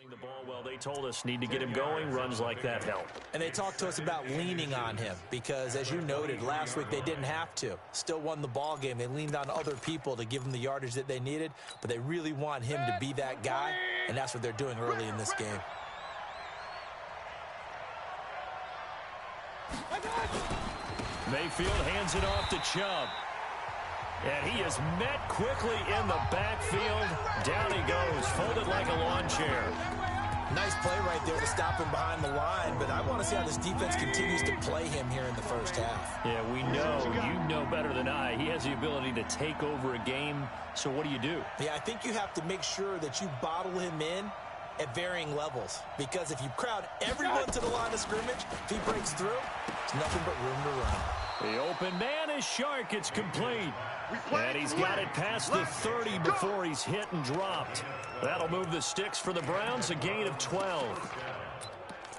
The ball, well, they told us need to get him going. Runs like that help. And they talked to us about leaning on him because, as you noted, last week they didn't have to. Still won the ball game. They leaned on other people to give them the yardage that they needed, but they really want him to be that guy, and that's what they're doing early in this game. Mayfield hands it off to Chubb. And he is met quickly in the backfield. Down he goes, folded like a lawn chair. Nice play right there to stop him behind the line, but I want to see how this defense continues to play him here in the first half. Yeah, we know, you know better than I, he has the ability to take over a game, so what do you do? Yeah, I think you have to make sure that you bottle him in at varying levels, because if you crowd everyone to the line of scrimmage, if he breaks through, there's nothing but room to run. The open man is Shark. It's complete. And he's got it past the 30 before he's hit and dropped. That'll move the sticks for the Browns, a gain of 12.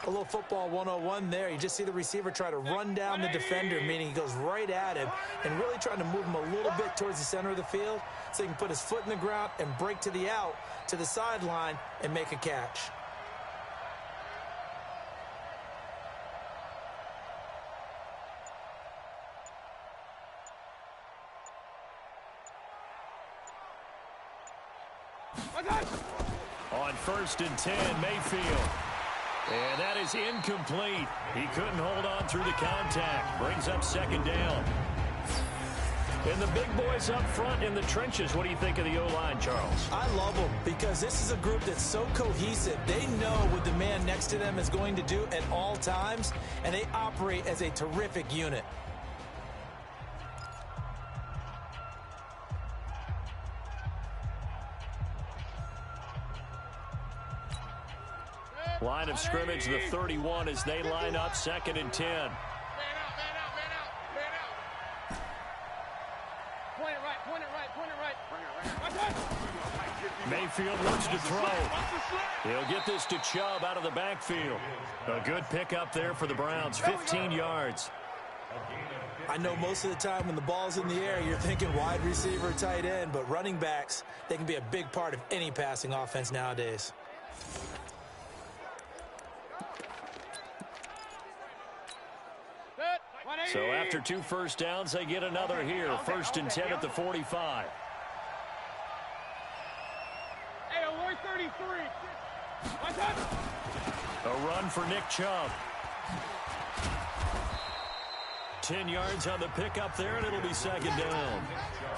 A little football 101 there. You just see the receiver try to run down the defender, meaning he goes right at him and really trying to move him a little bit towards the center of the field so he can put his foot in the ground and break to the out, to the sideline, and make a catch. On 1st and 10, Mayfield. And that is incomplete. He couldn't hold on through the contact. Brings up 2nd down. And the big boys up front in the trenches. What do you think of the O-line, Charles? I love them because this is a group that's so cohesive. They know what the man next to them is going to do at all times, and they operate as a terrific unit. Line of scrimmage, the 31 as they line up 2nd and 10. Man out. Point it right. Mayfield wants to throw. He'll get this to Chubb out of the backfield. A good pickup there for the Browns, 15 yards. I know most of the time when the ball's in the air, you're thinking wide receiver, tight end, but running backs, they can be a big part of any passing offense nowadays. So after 2 first downs, they get another here. 1st and 10 at the 45. Hey, alert 33. A run for Nick Chubb. 10 yards on the pickup there, and it'll be 2nd down.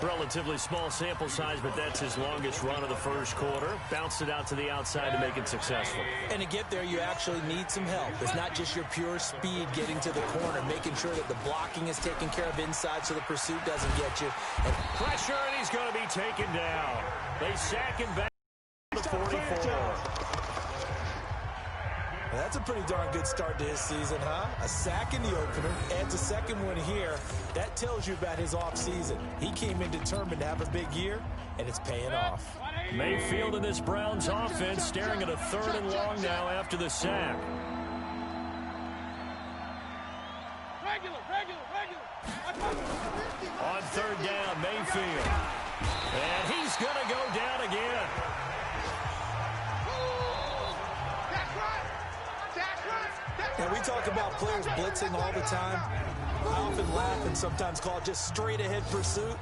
Relatively small sample size, but that's his longest run of the first quarter. Bounced it out to the outside to make it successful. And to get there, you actually need some help. It's not just your pure speed getting to the corner, making sure that the blocking is taken care of inside so the pursuit doesn't get you. And pressure, and he's going to be taken down. They sack him back to the 44. That's a pretty darn good start to his season, huh? A sack in the opener, adds a 2nd one here. That tells you about his offseason. He came in determined to have a big year, and it's paying off. Mayfield in this Browns offense staring at a 3rd and long now after the sack. On 3rd down, Mayfield. And he's going to go down again. Now, we talk about players blitzing all the time. I often laugh and sometimes call it just straight-ahead pursuit.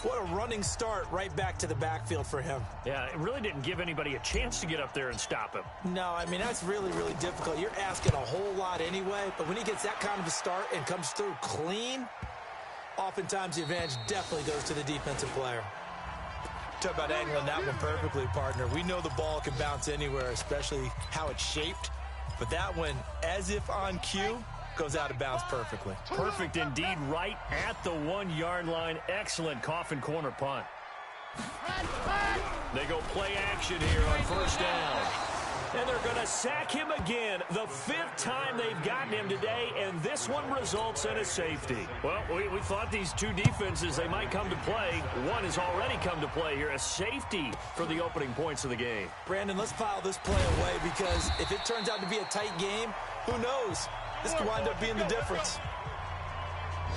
What a running start right back to the backfield for him. Yeah, it really didn't give anybody a chance to get up there and stop him. No, I mean, that's really, really difficult. You're asking a whole lot anyway, but when he gets that kind of a start and comes through clean, oftentimes the advantage definitely goes to the defensive player. Talk about angling that one perfectly, partner. We know the ball can bounce anywhere, especially how it's shaped. But that one, as if on cue, goes out of bounds perfectly. Perfect indeed, right at the 1-yard line. Excellent coffin corner punt. They go play action here on 1st down. And they're going to sack him again. The 5th time they've gotten him today, and this one results in a safety. Well, we thought these two defenses, they might come to play. One has already come to play here, a safety for the opening points of the game. Brandon, let's file this play away because if it turns out to be a tight game, who knows? This could wind up being the difference.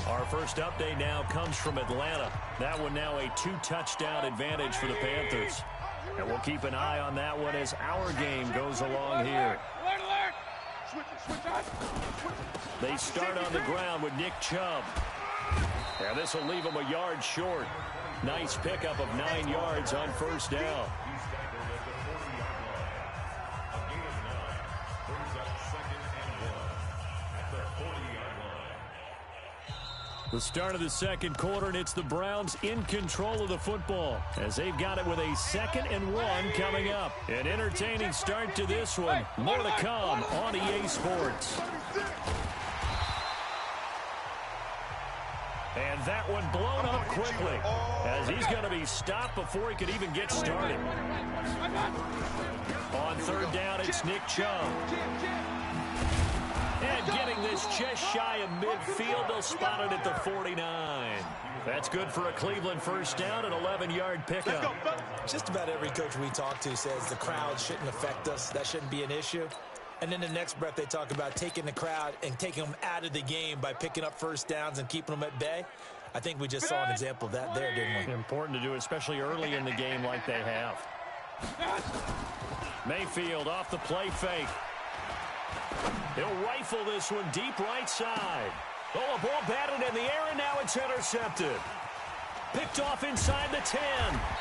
Our first update now comes from Atlanta. That one now a 2-touchdown advantage for the Panthers. And we'll keep an eye on that one as our game goes along here. Alert, alert! Switch on. They start on the ground with Nick Chubb. And this will leave them a yard short. Nice pickup of 9 yards on first down. The start of the second quarter, and it's the Browns in control of the football as they've got it with a 2nd and 1 coming up. An entertaining start to this one. More to come on EA Sports. And that one blown up quickly as he's going to be stopped before he could even get started. On third down, it's Nick Chubb. And getting this just shy of midfield, they'll spot it at the 49. That's good for a Cleveland first down, an 11-yard pickup. Just about every coach we talk to says the crowd shouldn't affect us. That shouldn't be an issue. And in the next breath, they talk about taking the crowd and taking them out of the game by picking up first downs and keeping them at bay. I think we just saw an example of that there, didn't we? Important to do, especially early in the game like they have. Mayfield off the play fake. He'll rifle this one deep right side. Oh, a ball batted in the air, and now it's intercepted. Picked off inside the 10.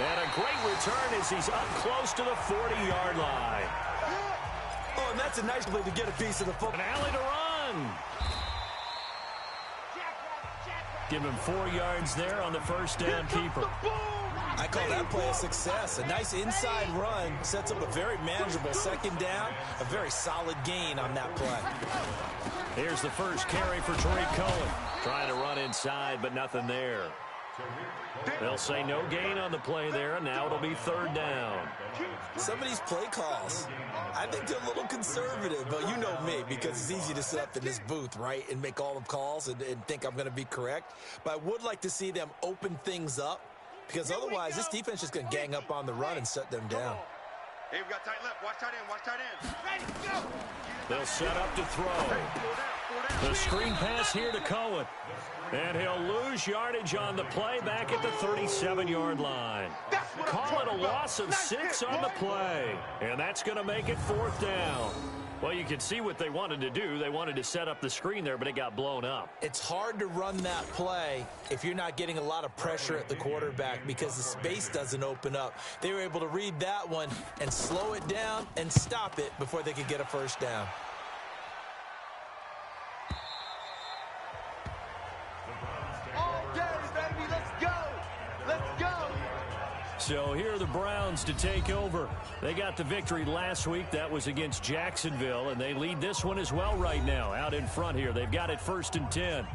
And a great return as he's up close to the 40-yard line. Oh, and that's a nice play to get a piece of the football. An alley to run. Give him 4 yards there on the first down keeper. I call that play a success. A nice inside run sets up a very manageable second down. A very solid gain on that play. Here's the first carry for Tariq Cohen. Trying to run inside, but nothing there. They'll say no gain on the play there, and now it'll be third down. Some of these play calls, I think they're a little conservative, but you know me, because it's easy to sit up in this booth, right, and make all the calls and think I'm going to be correct. But I would like to see them open things up, because otherwise this defense is going to gang up on the run and shut them down. Hey, we got tight left. Watch tight end. Watch tight end. Ready, go. They'll set up to throw. The screen pass here to Cohen. And he'll lose yardage on the play back at the 37-yard line. Call it a loss of 6 on the play. And that's going to make it fourth down. Well, you can see what they wanted to do. They wanted to set up the screen there, but it got blown up. It's hard to run that play if you're not getting a lot of pressure at the quarterback because the space doesn't open up. They were able to read that one and slow it down and stop it before they could get a first down. So here are the Browns to take over. They got the victory last week. That was against Jacksonville, and they lead this one as well right now. Out in front here, they've got it 1st and 10.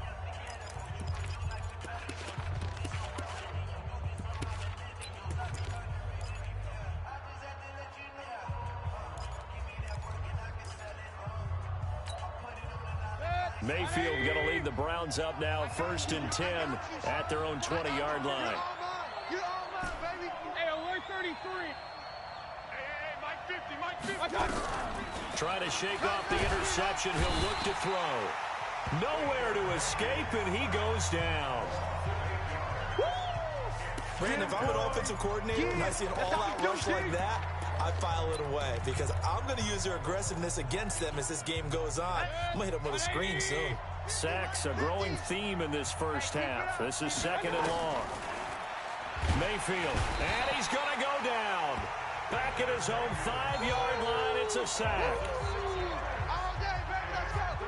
Mayfield going to lead the Browns up now 1st and 10 at their own 20-yard line. Trying to shake off the interception. He'll look to throw. Nowhere to escape, and he goes down. Brandon, if I'm an offensive coordinator and I see an all-out rush like that, I file it away because I'm going to use their aggressiveness against them as this game goes on. I'm going to hit them with a screen soon. Sacks, a growing theme in this first half. This is 2nd and long. Mayfield, and he's going to go down. Back at his own 5-yard line, it's a sack.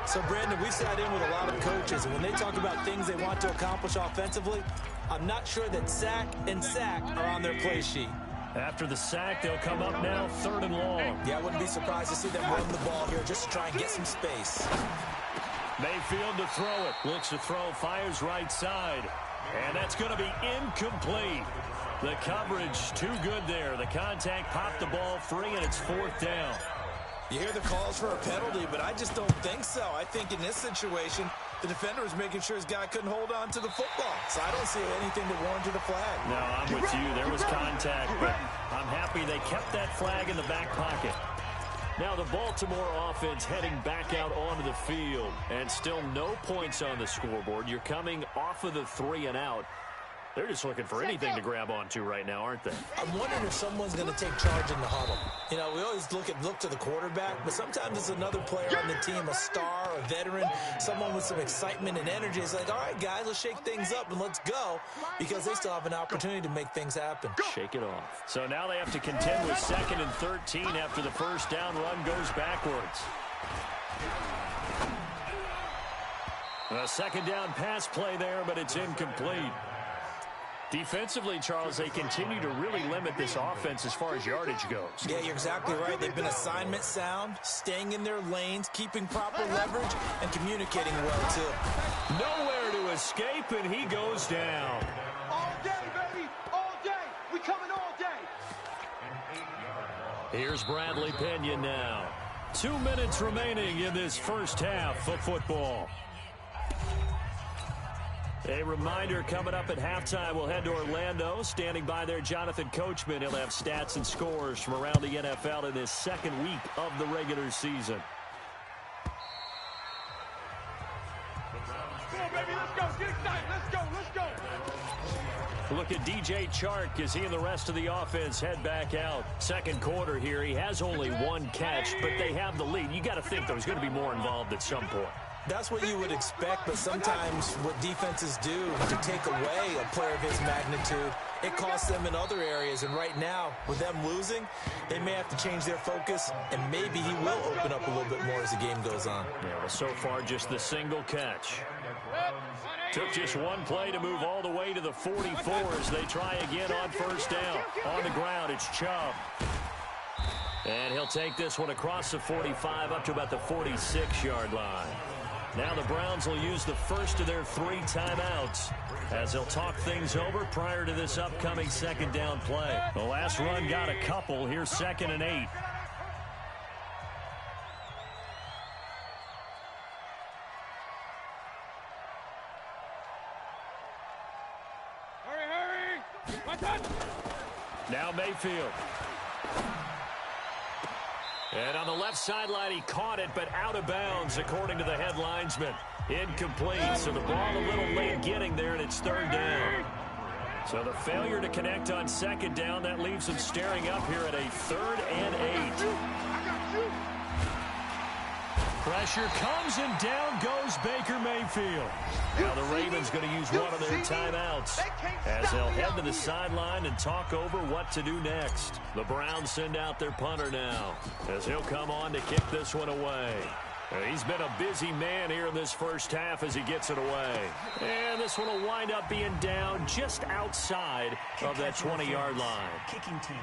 So, Brandon, we've sat in with a lot of coaches, and when they talk about things they want to accomplish offensively, I'm not sure that sack and sack are on their play sheet. After the sack, they'll come up now 3rd and long. Yeah, I wouldn't be surprised to see them run the ball here just to try and get some space. Mayfield to throw it. Looks to throw, fires right side. And that's going to be incomplete. The coverage too good there. The contact popped the ball free, and it's 4th down. You hear the calls for a penalty, but I just don't think so. I think in this situation, the defender was making sure his guy couldn't hold on to the football. So I don't see anything that warranted a flag. No, I'm with you. There was contact, but I'm happy they kept that flag in the back pocket. Now the Baltimore offense heading back out onto the field, and still no points on the scoreboard. You're coming off of the 3 and out. They're just looking for anything to grab onto right now, aren't they? I'm wondering if someone's going to take charge in the huddle. You know, we always look to the quarterback, but sometimes it's another player on the team, a star, a veteran, someone with some excitement and energy. It's like, all right, guys, let's shake things up and let's go, because they still have an opportunity to make things happen. Shake it off. So now they have to contend with 2nd and 13 after the first down run goes backwards. A second down pass play there, but it's incomplete. Defensively, Charles, they continue to really limit this offense as far as yardage goes. Yeah, you're exactly right. They've been assignment sound, staying in their lanes, keeping proper leverage, and communicating well, too. Nowhere to escape, and he goes down. All day, baby, all day. We coming all day. Here's Bradley Pinion now. 2 minutes remaining in this first half of football. A reminder, coming up at halftime, we'll head to Orlando. Standing by there, Jonathan Coachman. He'll have stats and scores from around the NFL in this second week of the regular season. Come on, baby, let's go. Get excited. Let's go, let's go. Look at DJ Chark as he and the rest of the offense head back out. Second quarter here, he has only one catch, but they have the lead. You got to think there's going to be more involved at some point. That's what you would expect, but sometimes what defenses do to take away a player of his magnitude, it costs them in other areas. And right now, with them losing, they may have to change their focus, and maybe he will open up a little bit more as the game goes on. Yeah, well, so far, just the single catch. Took just one play to move all the way to the 44 as they try again on first down. On the ground, it's Chubb. And he'll take this one across the 45 up to about the 46-yard line. Now the Browns will use the first of their 3 timeouts as they'll talk things over prior to this upcoming second down play. The last run got a couple. Here's 2nd and 8. Hurry! Now Mayfield. And on the left sideline, he caught it, but out of bounds, according to the head linesman. Incomplete, so the ball a little late getting there, and it's 3rd down. So the failure to connect on 2nd down, that leaves them staring up here at a 3rd and 8. Pressure comes, and down goes Baker Mayfield. Now the Ravens going to use one of their timeouts as they'll head to the sideline and talk over what to do next. The Browns send out their punter now as he'll come on to kick this one away. He's been a busy man here in this first half as he gets it away. And this one will wind up being down just outside of that 20-yard line. Kicking team.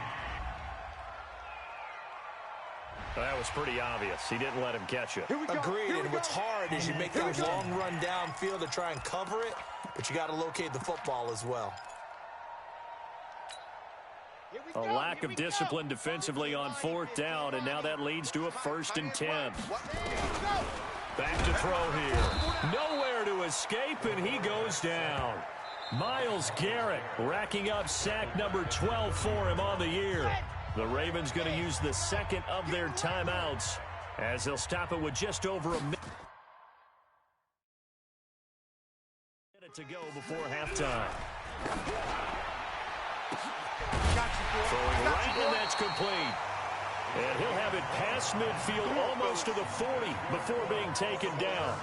That was pretty obvious. He didn't let him catch it. Agreed, and what's hard is you make that long run downfield to try and cover it, but you got to locate the football as well. A lack of discipline defensively on 4th down, and now that leads to a 1st and 10. Back to throw here. Nowhere to escape, and he goes down. Myles Garrett racking up sack number 12 for him on the year. The Ravens going to use the 2nd of their timeouts as they'll stop it with just over a minute to go before halftime. Throwing right, and that's complete. And he'll have it past midfield almost to the 40 before being taken down.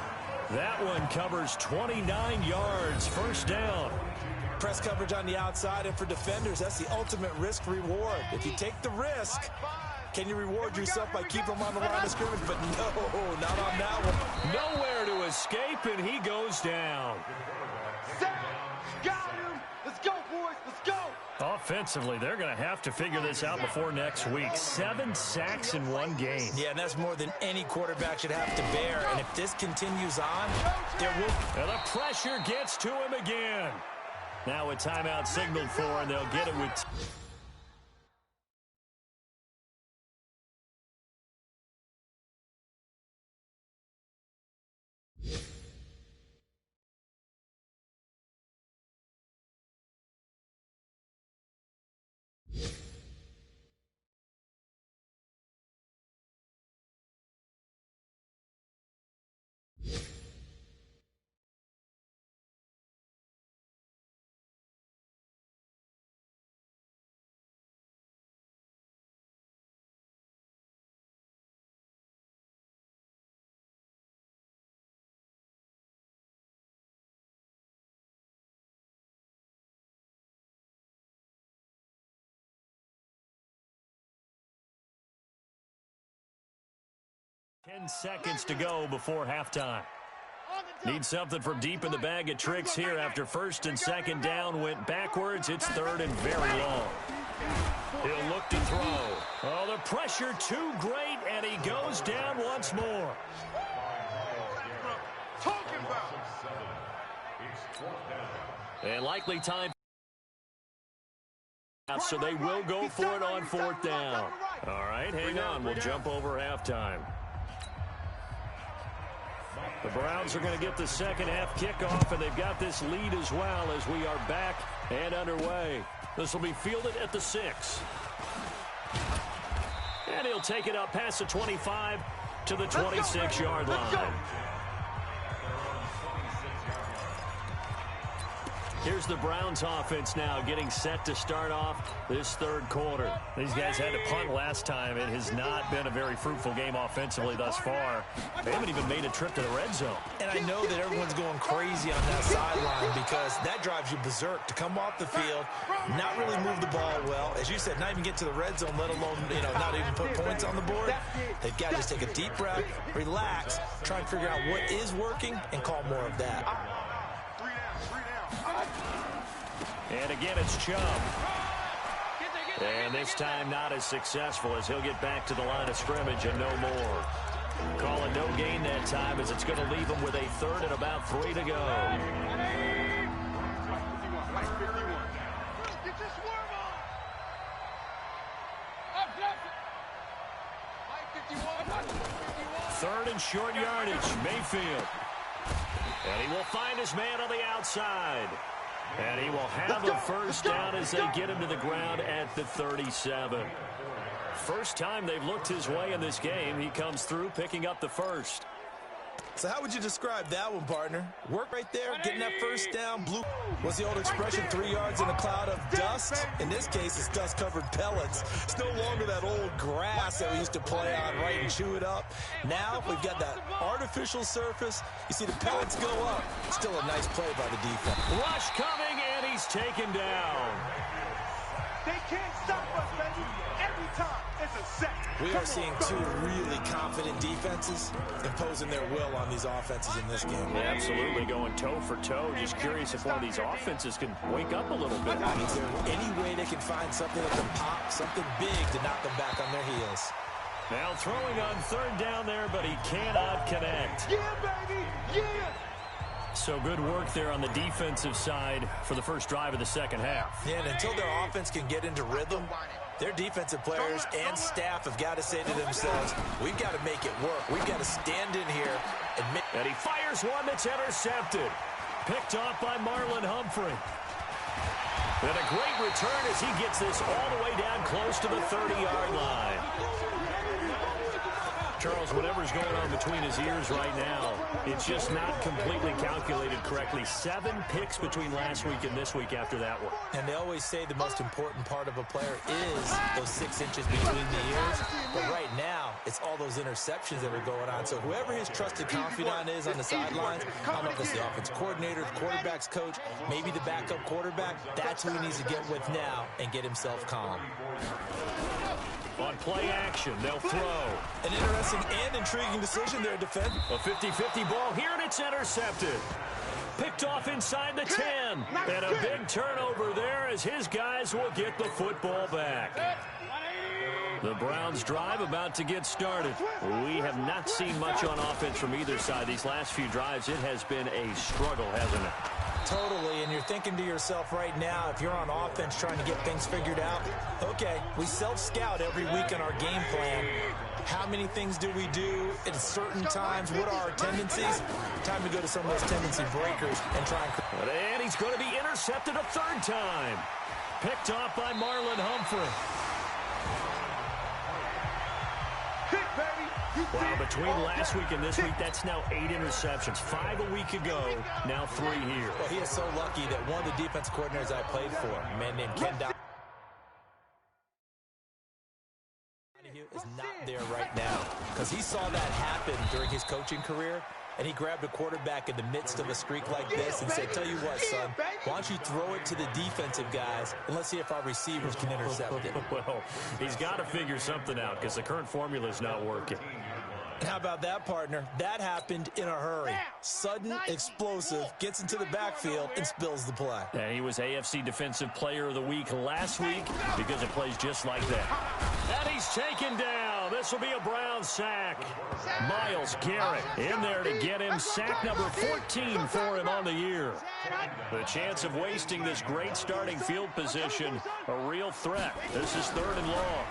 That one covers 29 yards, 1st down. Press coverage on the outside, and for defenders, that's the ultimate risk-reward. If you take the risk, can you reward yourself by keeping them on the line of scrimmage? But no, not on that one. Nowhere to escape, and he goes down. Got him! Let's go, boys! Let's go! Offensively, they're going to have to figure this out before next week. 7 sacks in one game. Yeah, and that's more than any quarterback should have to bear. And if this continues on, there will... And the pressure gets to him again. Now a timeout signaled for, and they'll get it with... 10 seconds to go before halftime. Need something from deep in the bag of tricks here after first and second down went backwards. It's third and very long. He'll look to throw. Oh, the pressure too great, and he goes down once more. And likely time. So they will go for it on fourth down. All right, hang on. We'll jump over halftime. The Browns are going to get the second half kickoff, and they've got this lead as well as we are back and underway. This will be fielded at the 6. And he'll take it up past the 25 to the 26-yard line. Here's the Browns offense now getting set to start off this third quarter. These guys had to punt last time. It has not been a very fruitful game offensively thus far. They haven't even made a trip to the red zone. And I know that everyone's going crazy on that sideline because that drives you berserk to come off the field, not really move the ball well. As you said, not even get to the red zone, let alone, not even put points on the board. They've got to just take a deep breath, relax, try and figure out what is working, and call more of that. And again, it's Chubb. And this time not as successful as he'll get back to the line of scrimmage and no more. Calling no gain that time as it's going to leave him with a third and about 3 to go. Third and short yardage, Mayfield. And he will find his man on the outside. And he will have a first down as they get him to the ground at the 37. First time they've looked his way in this game. He comes through picking up the first. So how would you describe that one, partner? Work right there, getting that first down. Blue was the old expression, 3 yards in a cloud of dust. In this case, it's dust-covered pellets. It's no longer that old grass that we used to play on, right, and chew it up. Now we've got that artificial surface. You see the pellets go up. Still a nice play by the defense. Rush coming, and he's taken down. They can't stop us, baby. Every time, it's a set. We are seeing two really confident defenses imposing their will on these offenses in this game. Yeah, absolutely, going toe for toe. Just curious if one of these offenses can wake up a little bit. Is there any way they can find something that can pop, something big to knock them back on their heels? Now throwing on third down there, but he cannot connect. Yeah, baby, yeah. So good work there on the defensive side for the first drive of the second half. Yeah, and until their offense can get into rhythm, their defensive players and staff have got to say to themselves, we've got to make it work. We've got to stand in here and make... And he fires one that's intercepted. Picked off by Marlon Humphrey. And a great return as he gets this all the way down close to the 30-yard line. Charles, whatever's going on between his ears right now, it's just not completely calculated correctly. 7 picks between last week and this week after that one. And they always say the most important part of a player is those 6 inches between the ears. But right now, it's all those interceptions that are going on. So whoever his trusted confidant is on the sidelines, I don't know if it's the offensive coordinator, the quarterback's coach, maybe the backup quarterback, that's who he needs to get with now and get himself calm. On play action, they'll throw. An interesting and intriguing decision there, defense. A 50-50 ball here, and it's intercepted. Picked off inside the 10. And a big turnover there as his guys will get the football back. The Browns drive about to get started. We have not seen much on offense from either side. These last few drives, it has been a struggle, hasn't it? Totally, and you're thinking to yourself right now, if you're on offense trying to get things figured out, okay, we self-scout every week in our game plan. How many things do we do at certain times? What are our tendencies? Time to go to some of those tendency breakers and try and... And he's going to be intercepted a third time. Picked off by Marlon Humphrey. Well, between last week and this week, that's now 8 interceptions. 5 a week ago, now 3 here. Well, he is so lucky that one of the defense coordinators I played for, a man named Ken Donahue, is not there right now because he saw that happen during his coaching career, and he grabbed a quarterback in the midst of a streak like this and said, tell you what, son, why don't you throw it to the defensive guys, and let's see if our receivers can intercept it. Well, he's got to figure something out because the current formula is not working. How about that, partner? That happened in a hurry. Sudden, explosive, gets into the backfield, and spills the play. And he was AFC Defensive Player of the Week last week because of plays just like that. And he's taken down. This will be a Brown sack. Myles Garrett in there to get him. Sack number 14 for him on the year. The chance of wasting this great starting field position, a real threat. This is 3rd and long.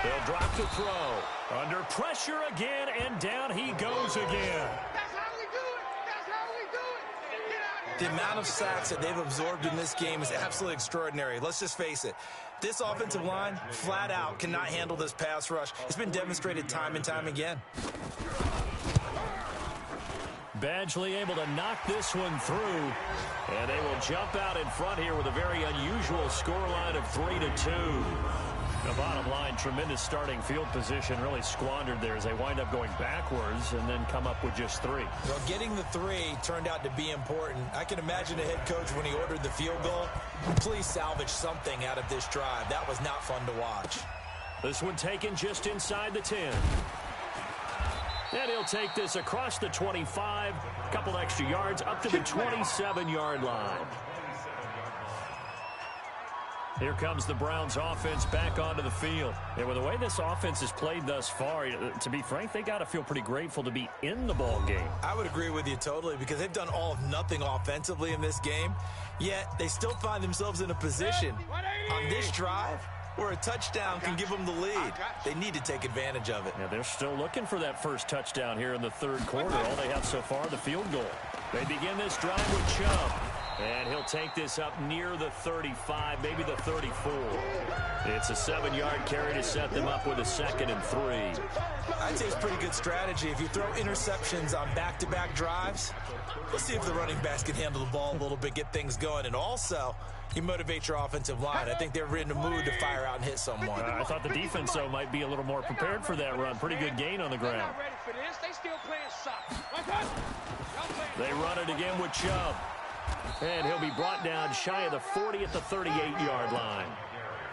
They'll drop the throw. Under pressure again, and down he goes again. That's how we do it. That's how we do it. Get out of The here. amount of sacks that they've absorbed in this game is absolutely extraordinary. Let's just face it. This offensive line, flat out, cannot handle this pass rush. It's been demonstrated time and time again. Badgley able to knock this one through. And they will jump out in front here with a very unusual scoreline of 3-2. The bottom line, tremendous starting field position, really squandered there as they wind up going backwards and then come up with just 3. Well, getting the 3 turned out to be important. I can imagine the head coach when he ordered the field goal. Please salvage something out of this drive. That was not fun to watch. This one taken just inside the 10. And he'll take this across the 25, a couple extra yards up to the 27-yard line. Here comes the Browns offense back onto the field. And with the way this offense has played thus far, to be frank, they got to feel pretty grateful to be in the ball game. I would agree with you totally because they've done all of nothing offensively in this game, yet they still find themselves in a position on this drive where a touchdown can give them the lead. They need to take advantage of it. Yeah, they're still looking for that first touchdown here in the 3rd quarter. All they have so far, the field goal. They begin this drive with Chubb. And he'll take this up near the 35, maybe the 34. It's a 7-yard carry to set them up with a 2nd and 3. I'd say it's pretty good strategy. If you throw interceptions on back-to-back drives, let's see if the running backs can handle the ball a little bit, get things going. And also, you motivate your offensive line. I think they're in a mood to fire out and hit someone. I thought the defense, though, might be a little more prepared for that run. Pretty good gain on the They're ground. not ready for this. They still playing soccer. They run it again with Chubb. And he'll be brought down shy of the 40 at the 38-yard line.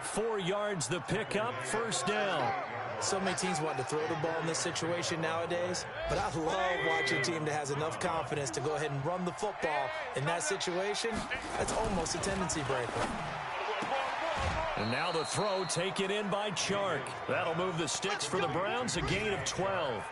4 yards the pickup, 1st down. So many teams want to throw the ball in this situation nowadays, but I love watching a team that has enough confidence to go ahead and run the football. In that situation, that's almost a tendency breaker. And now the throw taken in by Chark. That'll move the sticks for the Browns, a gain of 12.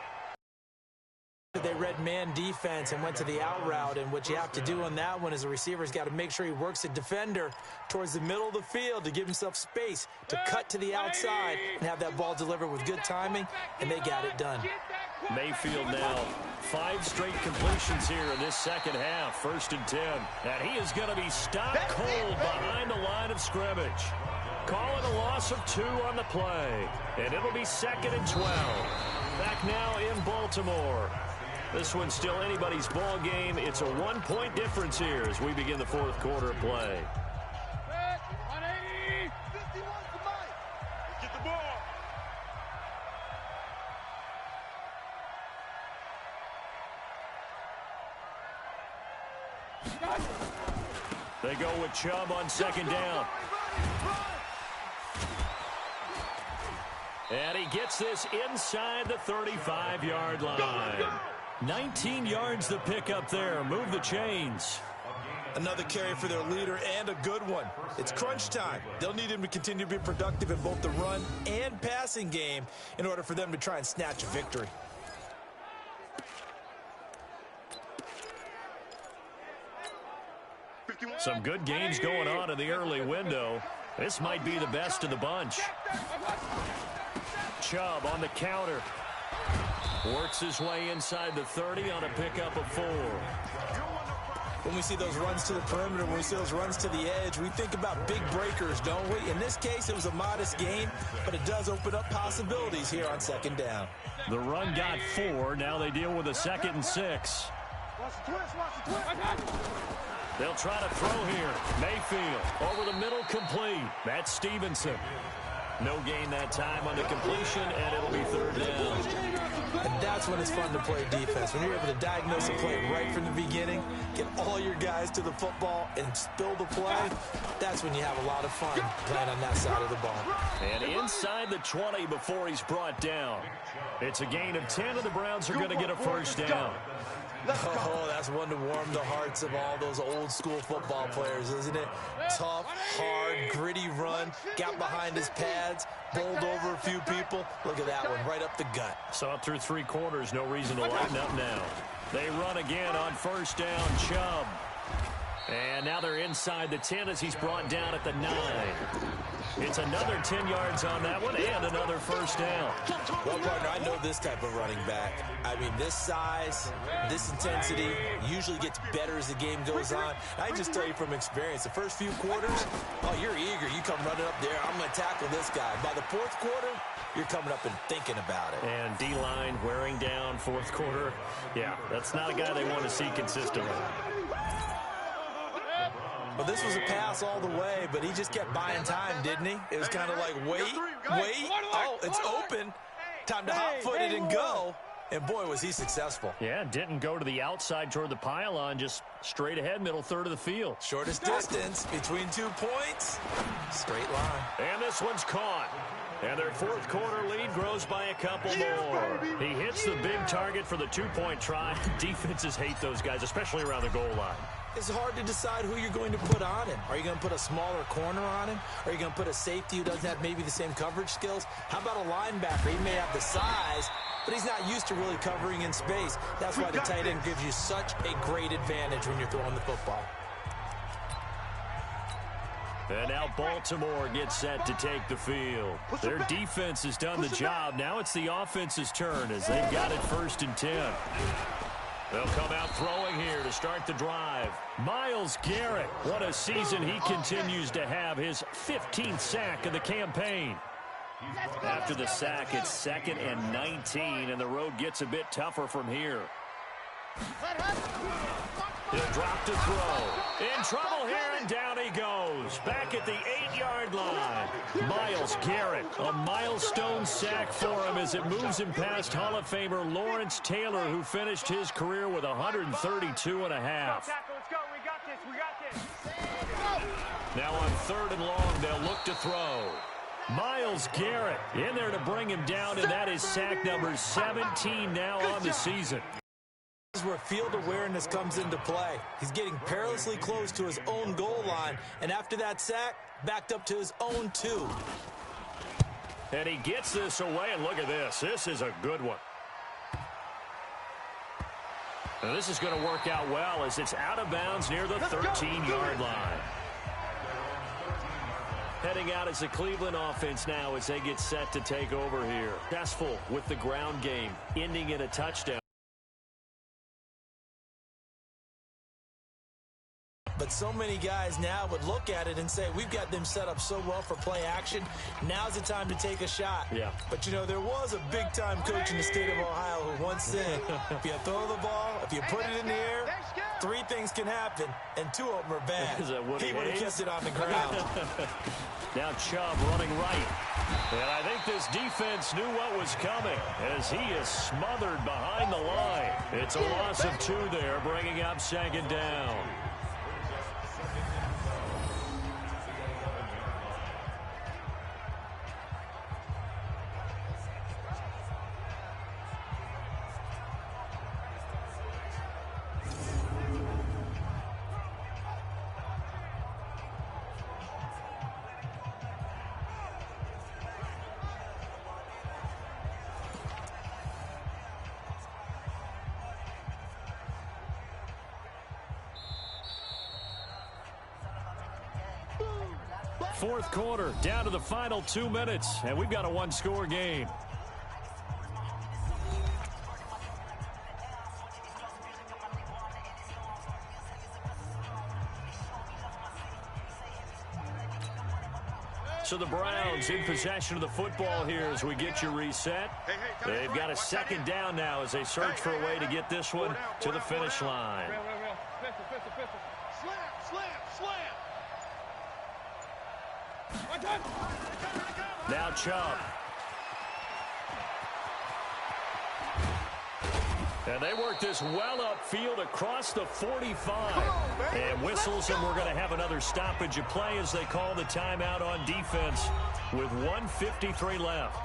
They read man defense and went to the out route, and what you have to do on that one is the receiver's got to make sure he works a defender towards the middle of the field to give himself space to cut to the outside and have that ball delivered with good timing, and they got it done. Mayfield now 5 straight completions here in this 2nd half, 1st and 10. And he is going to be stopped cold behind the line of scrimmage. Call it a loss of 2 on the play, and it'll be 2nd and 12. Back now in Baltimore. This one's still anybody's ball game. It's a 1-point difference here as we begin the 4th quarter of play. 180. 51 to Mike. Get the ball. They go with Chubb on 2nd down. And he gets this inside the 35-yard line. 19 yards the pickup there. Move the chains. Another carry for their leader and a good one. It's crunch time. They'll need him to continue to be productive in both the run and passing game in order for them to try and snatch a victory. Some good games going on in the early window. This might be the best of the bunch. Chubb on the counter. Works his way inside the 30 on a pickup of 4. When we see those runs to the perimeter, when we see those runs to the edge, we think about big breakers, don't we? In this case, it was a modest gain, but it does open up possibilities here on 2nd down. The run got 4. Now they deal with a 2nd and 6. They'll try to throw here. Mayfield over the middle, complete. That's Stevenson. No gain that time on the completion, and it'll be 3rd down. And that's That's when it's fun to play defense. When you're able to diagnose a play right from the beginning, get all your guys to the football, and spill the play, that's when you have a lot of fun playing on that side of the ball. And inside the 20 before he's brought down. It's a gain of 10, and the Browns are going to get a first down. Oh, that's one to warm the hearts of all those old-school football players, isn't it? Tough, hard, gritty run, got behind his pads, bowled over a few people. Look at that one, right up the gut. Saw it through 3 quarters, no reason to lighten up now. They run again on first down, Chubb. And now they're inside the 10 as he's brought down at the 9. It's another 10 yards on that one and another first down. Well, partner, I know this type of running back. I mean, this size, this intensity usually gets better as the game goes on. I just tell you from experience, the first few quarters, oh, you're eager. You come running up there, I'm going to tackle this guy. By the 4th quarter, you're coming up and thinking about it. And D-line wearing down 4th quarter. Yeah, that's not a guy they want to see consistently. Well, this was a pass all the way, but he just kept buying time, didn't he? It was kind of like, wait. Oh, it's open. Time to hot-foot it and go. And, boy, was he successful. Yeah, didn't go to the outside toward the pylon, just straight ahead, middle third of the field. Shortest distance between 2 points, straight line. And this one's caught. And their 4th quarter lead grows by a couple more. He hits the big target for the 2-point try. Defenses hate those guys, especially around the goal line. It's hard to decide who you're going to put on him. Are you going to put a smaller corner on him? Are you going to put a safety who doesn't have maybe the same coverage skills? How about a linebacker? He may have the size, but he's not used to really covering in space. That's why the tight end gives you such a great advantage when you're throwing the football. And now Baltimore gets set to take the field. Their defense has done the job. Now it's the offense's turn as they've got it 1st and 10. They'll come out throwing here to start the drive. Myles Garrett, what a season he continues to have. His 15th sack of the campaign. After the sack, it's 2nd and 19, and the road gets a bit tougher from here. He'll drop to throw. In trouble here, and down he goes. Back at the 8-yard line. Myles Garrett, a milestone sack for him as it moves him past Hall of Famer Lawrence Taylor, who finished his career with 132 and a half. Now on 3rd and long, they'll look to throw. Myles Garrett in there to bring him down, and that is sack number 17 now on the season. This is where field awareness comes into play. He's getting perilously close to his own goal line, and after that sack, backed up to his own 2. And he gets this away, and look at this. This is a good one. Now this is going to work out well as it's out of bounds near the 13-yard line. Heading out as the Cleveland offense now as they get set to take over here. Successful with the ground game, ending in a touchdown. But so many guys now would look at it and say, we've got them set up so well for play action. Now's the time to take a shot. Yeah. But, you know, there was a big-time coach in the state of Ohio who once said, if you throw the ball, if you put it in the air, 3 things can happen, and 2 of them are bad. He would have kept it on the ground. Now Chubb running right. And I think this defense knew what was coming as he is smothered behind the line. It's a loss of 2 there, bringing up 2nd down. Fourth quarter, down to the final 2 minutes, and we've got a 1-score game. So the Browns in possession of the football here as we get you reset. They've got a 2nd down now as they search for a way to get this one to the finish line. Now Chubb. And they work this well upfield across the 45. And whistles, and we're going to have another stoppage of play as they call the timeout on defense with 1:53 left.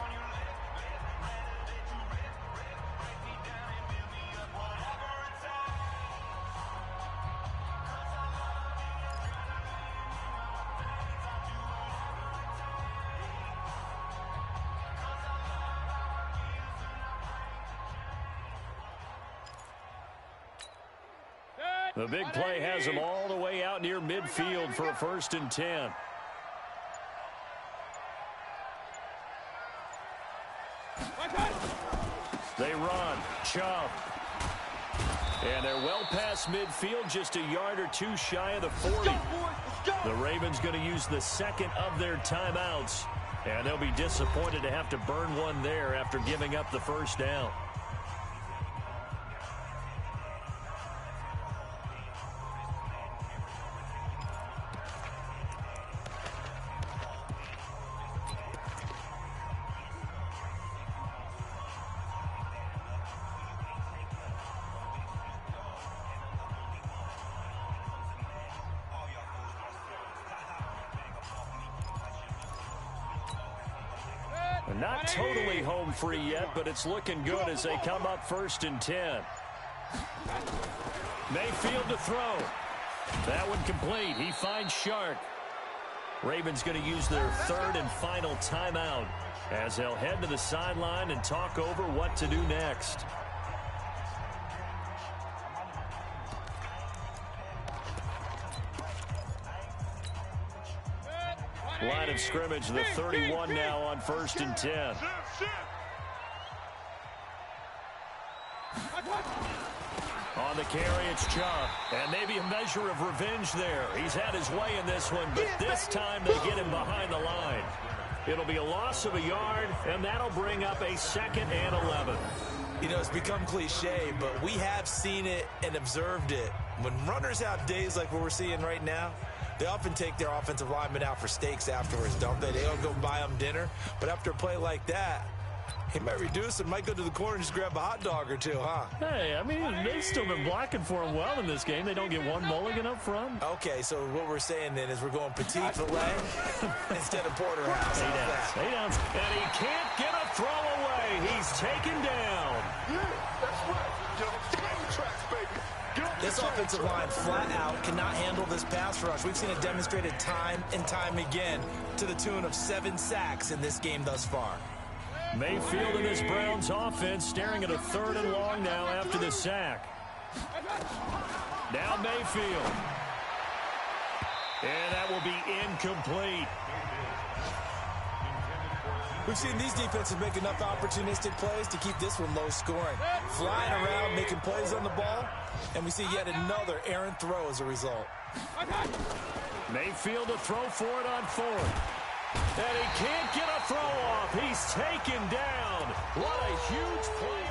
The big play has them all the way out near midfield for a 1st and 10. They run. Chubb. And they're well past midfield, just a yard or two shy of the 40. The Ravens going to use the second of their timeouts. And they'll be disappointed to have to burn one there after giving up the first down. Not totally home free yet, but it's looking good as they come up 1st and 10. Mayfield to throw. That one complete. He finds Shark. Ravens going to use their 3rd and final timeout as they'll head to the sideline and talk over what to do next. Line of scrimmage, the 31 now on 1st and 10. On the carry, it's Chubb. And maybe a measure of revenge there. He's had his way in this one, but this time they get him behind the line. It'll be a loss of a yard, and that'll bring up a 2nd and 11. You know, it's become cliche, but we have seen it and observed it. When runners have days like what we're seeing right now, they often take their offensive linemen out for steaks afterwards, don't they? They don't go buy them dinner. But after a play like that, he might reduce it, might go to the corner and just grab a hot dog or two, huh? Hey, I mean, they've still been blocking for him well in this game. They don't get one mulligan up front. Okay, so what we're saying then is we're going petite filet instead of porterhouse. 8 ounce. And he can't get a throw away. He's taken down. Yeah, that's right. Get on the train tracks, baby. This offensive line flat out cannot handle this pass rush. We've seen it demonstrated time and time again to the tune of 7 sacks in this game thus far. Mayfield and this Browns offense staring at a 3rd and long now after the sack. Now Mayfield. And that will be incomplete. We've seen these defenses make enough opportunistic plays to keep this one low scoring. Flying around, making plays on the ball, and we see yet another errant throw as a result. Mayfield to throw for it on 4th. And he can't get a throw off. He's taken down. What a huge play.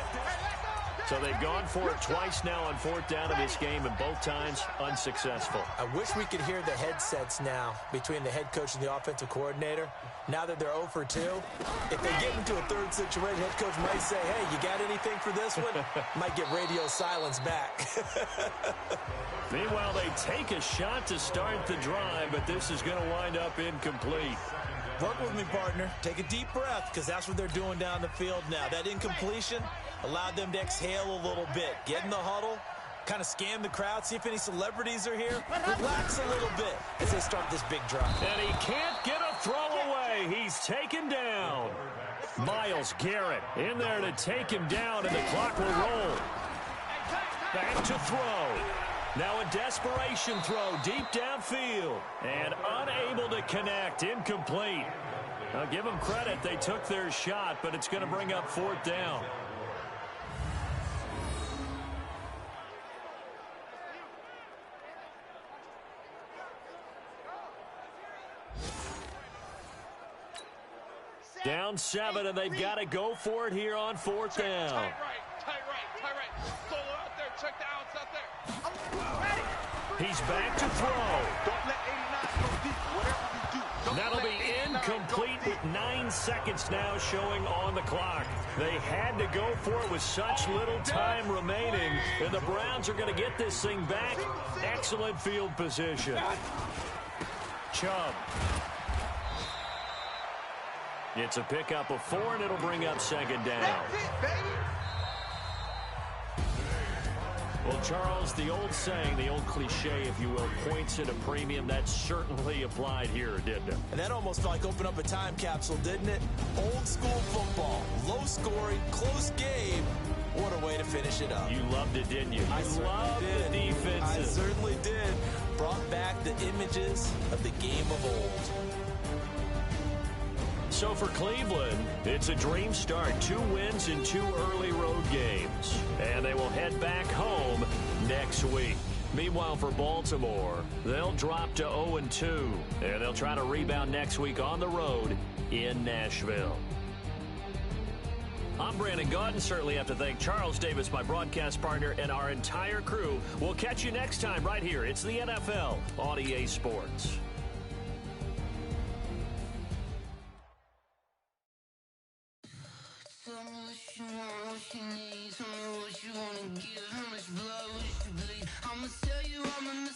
So they've gone for it twice now on 4th down of this game, and both times unsuccessful. I wish we could hear the headsets now between the head coach and the offensive coordinator. Now that they're 0 for 2, if they get into a 3rd situation, head coach might say, hey, you got anything for this one? Might get radio silence back. Meanwhile, they take a shot to start the drive, but this is going to wind up incomplete. Work with me, partner. Take a deep breath, because that's what they're doing down the field now. That incompletion allowed them to exhale a little bit. Get in the huddle, kind of scan the crowd, see if any celebrities are here. Relax a little bit as they start this big drive. And he can't get a throw away. He's taken down. Myles Garrett in there to take him down, and the clock will roll. Back to throw. Now a desperation throw deep downfield. And unable to connect. Incomplete. Now give them credit. They took their shot, but it's going to bring up 4th down. Down 7, and they've got to go for it here on 4th down. Tight right. Solo out there. Check the outs out there. He's back to throw. Don't let 89 go deep. Whatever you do, That'll be incomplete with 9 seconds now showing on the clock. They had to go for it with such little time remaining, and the Browns are going to get this thing back. Excellent field position. Chubb. It's a pickup of 4, and it'll bring up second down. That's it, baby. Well, Charles, the old saying, the old cliche, if you will, points at a premium. That certainly applied here, didn't it? And that almost felt like opened up a time capsule, didn't it? Old school football, low scoring, close game. What a way to finish it up. You loved it, didn't you? I loved the defenses. I certainly did. Brought back the images of the game of old. So for Cleveland, it's a dream start. 2 wins in 2 early road games. And they will head back home next week. Meanwhile, for Baltimore, they'll drop to 0-2. And they'll try to rebound next week on the road in Nashville. I'm Brandon Gaudin. Certainly have to thank Charles Davis, my broadcast partner, and our entire crew. We'll catch you next time right here. It's the NFL on EA Sports. What you need, tell me what you wanna give, how much blood, what you bleed. I'ma tell you I'm a